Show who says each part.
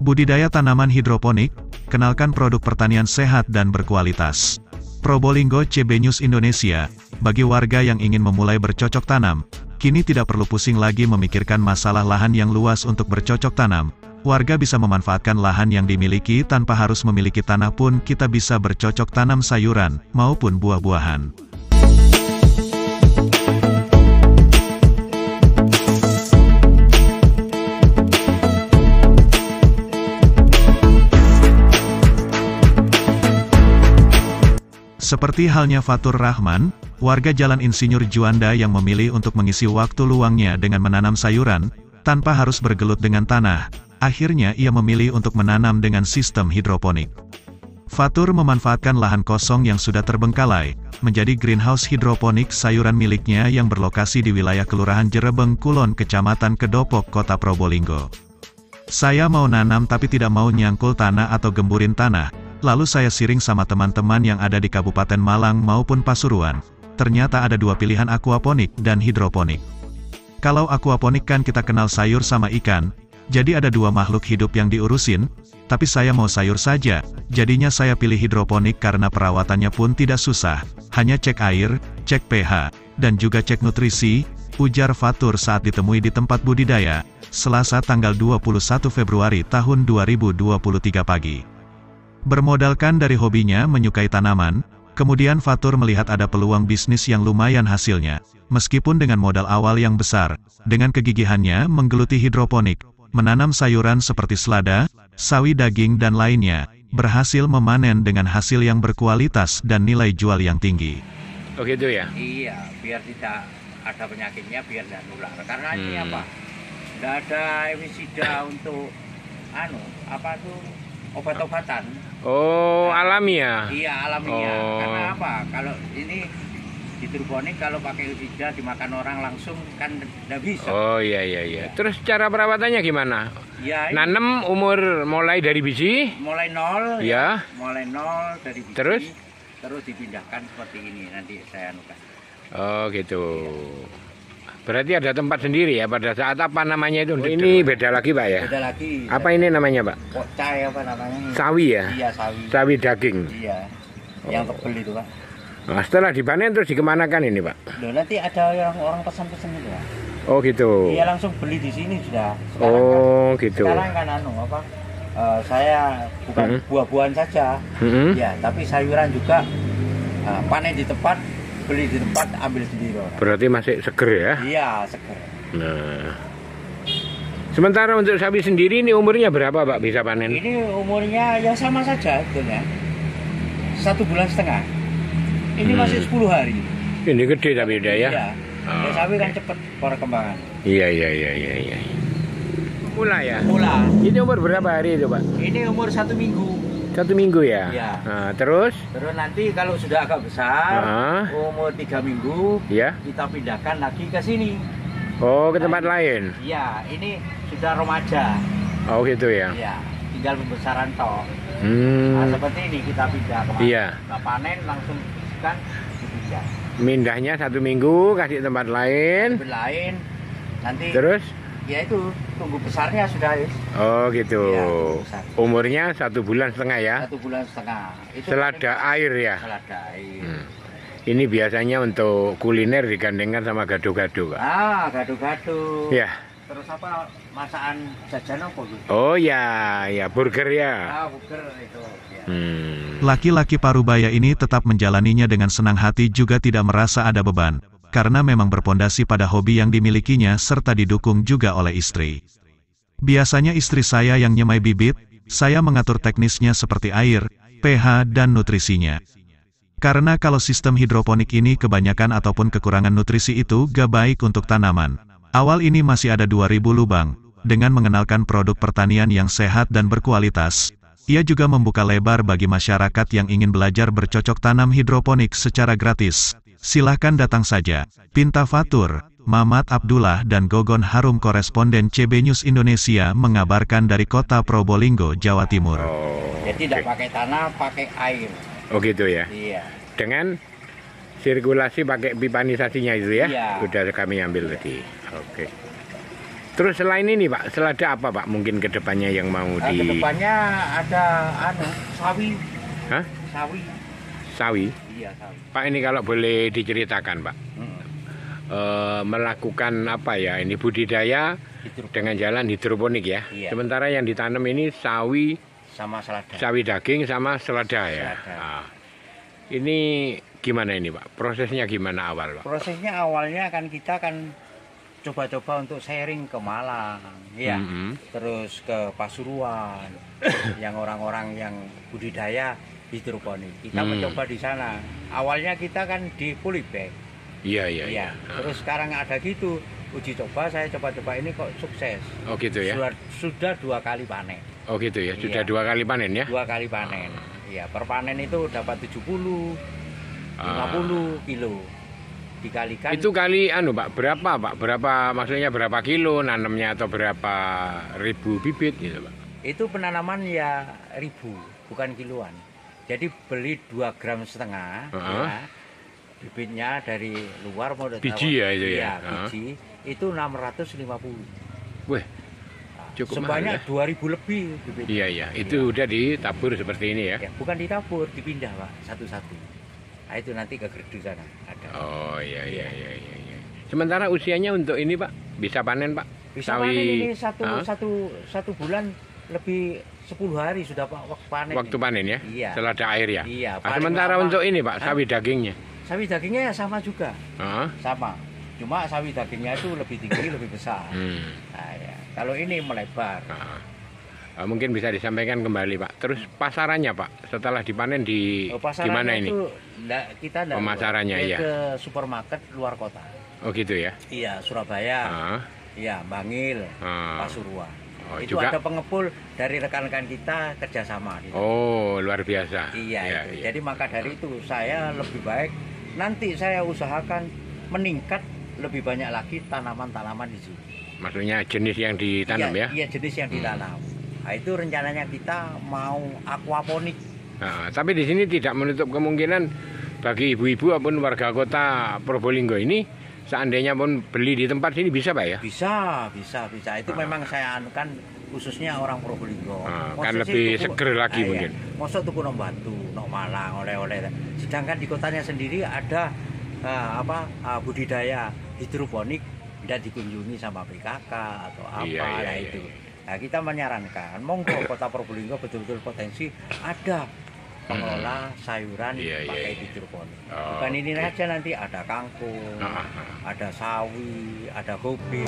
Speaker 1: Budidaya tanaman hidroponik, kenalkan produk pertanian sehat dan berkualitas. Probolinggo CB News Indonesia, bagi warga yang ingin memulai bercocok tanam, kini tidak perlu pusing lagi memikirkan masalah lahan yang luas untuk bercocok tanam. Warga bisa memanfaatkan lahan yang dimiliki tanpa harus memiliki tanah pun kita bisa bercocok tanam sayuran, maupun buah-buahan. Seperti halnya Fatur Rahman, warga Jalan Insinyur Juanda yang memilih untuk mengisi waktu luangnya dengan menanam sayuran, tanpa harus bergelut dengan tanah. Akhirnya ia memilih untuk menanam dengan sistem hidroponik. Fatur memanfaatkan lahan kosong yang sudah terbengkalai, menjadi greenhouse hidroponik sayuran miliknya yang berlokasi di wilayah Kelurahan Jerebeng Kulon, Kecamatan Kedopok, Kota Probolinggo. Saya mau nanam tapi tidak mau nyangkul tanah atau gemburin tanah. Lalu saya siring sama teman-teman yang ada di Kabupaten Malang maupun Pasuruan. Ternyata ada dua pilihan, aquaponik dan hidroponik. Kalau aquaponik kan kita kenal sayur sama ikan, jadi ada dua makhluk hidup yang diurusin, tapi saya mau sayur saja, jadinya saya pilih hidroponik karena perawatannya pun tidak susah, hanya cek air, cek pH, dan juga cek nutrisi, ujar Fatur saat ditemui di tempat budidaya, Selasa tanggal 21 Februari tahun 2023 pagi. Bermodalkan dari hobinya menyukai tanaman, kemudian Fatur melihat ada peluang bisnis yang lumayan hasilnya. Meskipun dengan modal awal yang besar, dengan kegigihannya menggeluti hidroponik, menanam sayuran seperti selada, sawi daging dan lainnya, berhasil memanen dengan hasil yang berkualitas dan nilai jual yang tinggi.
Speaker 2: Oh gitu ya?
Speaker 3: Iya, biar tidak ada penyakitnya, biar tidak nular. Karena ini apa? Tidak ada emisida untuk obat-obatan.
Speaker 2: Oh, alami ya?
Speaker 3: Iya, alaminya.
Speaker 2: Oh.
Speaker 3: Karena apa? Kalau ini hidroponik, kalau pakai emisida dimakan orang langsung kan tidak bisa.
Speaker 2: Oh iya.
Speaker 3: Ya.
Speaker 2: Terus cara perawatannya gimana?
Speaker 3: Ya,
Speaker 2: Nanem umur mulai dari biji?
Speaker 3: mulai nol.
Speaker 2: Ya.
Speaker 3: Mulai nol dari biji.
Speaker 2: Terus
Speaker 3: dipindahkan seperti ini. Nanti saya anukan.
Speaker 2: Oh gitu. Berarti ada tempat sendiri ya pada saat apa namanya itu? Oh, ini beda lagi Pak ya?
Speaker 3: Beda lagi.
Speaker 2: Apa ini namanya Pak?
Speaker 3: Pocai apa namanya?
Speaker 2: Sawi ya?
Speaker 3: Iya, sawi.
Speaker 2: Sawi daging?
Speaker 3: Iya. Yang tebel itu Pak.
Speaker 2: Nah, setelah dipanen terus dikemanakan ini Pak?
Speaker 3: Loh, nanti ada yang orang pesan-pesan itu Pak.
Speaker 2: Oh gitu?
Speaker 3: Iya, langsung beli di sini sudah.
Speaker 2: Sekarang gitu.
Speaker 3: Sekarang kan saya bukan buah-buahan saja. Ya, tapi sayuran juga panen di tempat, beli di tempat, ambil sendiri orang.
Speaker 2: Berarti masih seger ya?
Speaker 3: Iya, seger.
Speaker 2: Nah, sementara untuk sapi sendiri ini umurnya berapa Pak bisa panen?
Speaker 3: Ini umurnya ya sama saja sebetulnya. 1,5 bulan. Ini masih 10 hari.
Speaker 2: Ini gede tapi udah ya?
Speaker 3: Iya. Ya, sapi kan cepat perkembangan.
Speaker 2: Iya. Mula ya?
Speaker 3: Mula.
Speaker 2: Ini umur berapa hari itu Pak?
Speaker 3: Ini umur 1 minggu.
Speaker 2: 1 minggu ya?
Speaker 3: Iya.
Speaker 2: Nah, terus
Speaker 3: Nanti kalau sudah agak besar, umur 3 minggu,
Speaker 2: ya?
Speaker 3: kita pindahkan lagi ke sini.
Speaker 2: Oh, ke tempat lain?
Speaker 3: Iya, ini sudah remaja.
Speaker 2: Oh gitu ya?
Speaker 3: Iya, tinggal pembesaran toh. Nah, seperti ini kita pindah kemana?
Speaker 2: Iya.
Speaker 3: Kita panen langsung kan dipindah.
Speaker 2: Mindahnya 1 minggu, kasih tempat lain.
Speaker 3: Lain, nanti.
Speaker 2: Terus?
Speaker 3: Ya itu, tunggu besarnya sudah.
Speaker 2: Oh gitu.
Speaker 3: Ya,
Speaker 2: umurnya 1,5 bulan ya?
Speaker 3: 1,5 bulan. Itu
Speaker 2: selada air ya?
Speaker 3: Selada air.
Speaker 2: Ini biasanya untuk kuliner digandengkan sama gado-gado Pak?
Speaker 3: Gado-gado.
Speaker 2: Ya.
Speaker 3: Terus apa, masakan jajan apa gitu?
Speaker 2: Oh ya, burger ya?
Speaker 3: Burger itu. Ya.
Speaker 1: Laki-laki Parubaya ini tetap menjalaninya dengan senang hati, juga tidak merasa ada beban, karena memang berpondasi pada hobi yang dimilikinya serta didukung juga oleh istri. Biasanya istri saya yang nyemai bibit, saya mengatur teknisnya seperti air, pH dan nutrisinya. Karena kalau sistem hidroponik ini kebanyakan ataupun kekurangan nutrisi itu gak baik untuk tanaman. Awal ini masih ada 2.000 lubang. Dengan mengenalkan produk pertanian yang sehat dan berkualitas, ia juga membuka lebar bagi masyarakat yang ingin belajar bercocok tanam hidroponik secara gratis. Silahkan datang saja. Pinta Fatur, Mamat Abdullah dan Gogon Harum, koresponden CB News Indonesia mengabarkan dari Kota Probolinggo, Jawa Timur.
Speaker 3: Jadi tidak pakai tanah, pakai air.
Speaker 2: Oh gitu ya?
Speaker 3: Iya.
Speaker 2: Dengan sirkulasi pakai pipanisasinya itu ya?
Speaker 3: Iya.
Speaker 2: Sudah kami ambil tadi. Oke. Terus selain ini Pak, selada apa Pak mungkin kedepannya yang mau di...
Speaker 3: Kedepannya ada sawi.
Speaker 2: Hah?
Speaker 3: Sawi.
Speaker 2: Sawi?
Speaker 3: Iya, sawi.
Speaker 2: Pak, ini kalau boleh diceritakan Pak, melakukan apa ya, ini budidaya dengan jalan hidroponik ya.
Speaker 3: Iya.
Speaker 2: Sementara yang ditanam ini sawi,
Speaker 3: sama selada.
Speaker 2: sawi daging sama selada ya.
Speaker 3: Selada.
Speaker 2: Nah, ini gimana ini Pak? Prosesnya gimana awal Pak?
Speaker 3: Prosesnya awalnya kan kita kan coba-coba untuk sharing ke Malang, ya, terus ke Pasuruan, yang orang-orang yang budidaya hidroponik. Kita mencoba di sana. Awalnya kita kan di Polybag.
Speaker 2: Iya.
Speaker 3: Terus sekarang ada gitu uji coba, saya coba-coba ini kok sukses.
Speaker 2: Oh gitu ya.
Speaker 3: Sudah 2 kali panen.
Speaker 2: Oh gitu ya. Sudah
Speaker 3: Iya.
Speaker 2: 2 kali panen ya.
Speaker 3: 2 kali panen. Iya, per panen itu dapat 70, 50 kilo. Dikalikan
Speaker 2: Itu kali Pak, berapa Pak? Berapa maksudnya berapa kilo nanamnya atau berapa ribu bibit gitu Pak?
Speaker 3: itu penanaman ya ribu, bukan kiloan. Jadi beli 2,5 gram ya. Bibitnya dari luar mau
Speaker 2: Biji ya itu ya?
Speaker 3: Iya, biji itu 650.
Speaker 2: Wih, cukup
Speaker 3: sebanyak
Speaker 2: mahal
Speaker 3: 2.000 lebih bibitnya.
Speaker 2: Iya, itu udah ditabur seperti ini ya?
Speaker 3: Ya, bukan ditabur, dipindah Pak, satu-satu. Nah, itu nanti ke gerdu sana ada.
Speaker 2: Oh iya. Sementara usianya untuk ini Pak, bisa panen Pak?
Speaker 3: Bisa panen ini satu bulan lebih 10 hari sudah Pak panen.
Speaker 2: Waktu panen ya?
Speaker 3: Iya.
Speaker 2: Selada air ya?
Speaker 3: Iya.
Speaker 2: Nah, sementara untuk ini Pak, sawi dagingnya?
Speaker 3: Sawi dagingnya ya sama juga. Sama. Cuma sawi dagingnya itu lebih tinggi, lebih besar. Nah, ya. Kalau ini melebar.
Speaker 2: Mungkin bisa disampaikan kembali Pak. Terus pasarannya Pak, setelah dipanen di mana ini?
Speaker 3: Kita
Speaker 2: pemasarannya ya?
Speaker 3: Ke supermarket luar kota.
Speaker 2: Oh gitu ya?
Speaker 3: Iya, Surabaya. Iya, Bangil, Pasuruan. Itu juga ada pengepul dari rekan-rekan kita kerjasama.
Speaker 2: Oh, luar biasa.
Speaker 3: Iya. Jadi maka dari itu saya lebih baik nanti saya usahakan meningkat lebih banyak lagi tanaman-tanaman di sini.
Speaker 2: Maksudnya jenis yang ditanam ya?
Speaker 3: Iya, jenis yang ditanam. Nah, itu rencananya kita mau aquaponik.
Speaker 2: Tapi di sini tidak menutup kemungkinan bagi ibu-ibu maupun warga kota Probolinggo ini seandainya pun beli di tempat sini bisa Pak ya?
Speaker 3: Bisa. Itu memang saya anukan khususnya orang Probolinggo.
Speaker 2: Kan lebih seger lagi mungkin.
Speaker 3: Mosok tuku nang Batu, nang Malang, oleh-oleh. Sedangkan di kotanya sendiri ada budidaya hidroponik tidak dikunjungi sama PKK atau apa itu. Nah, kita menyarankan monggo kota Probolinggo betul-betul potensi ada pengelola sayuran pakai hidroponik. Bukan ini aja, nanti ada kangkung, ada sawi, ada gobe.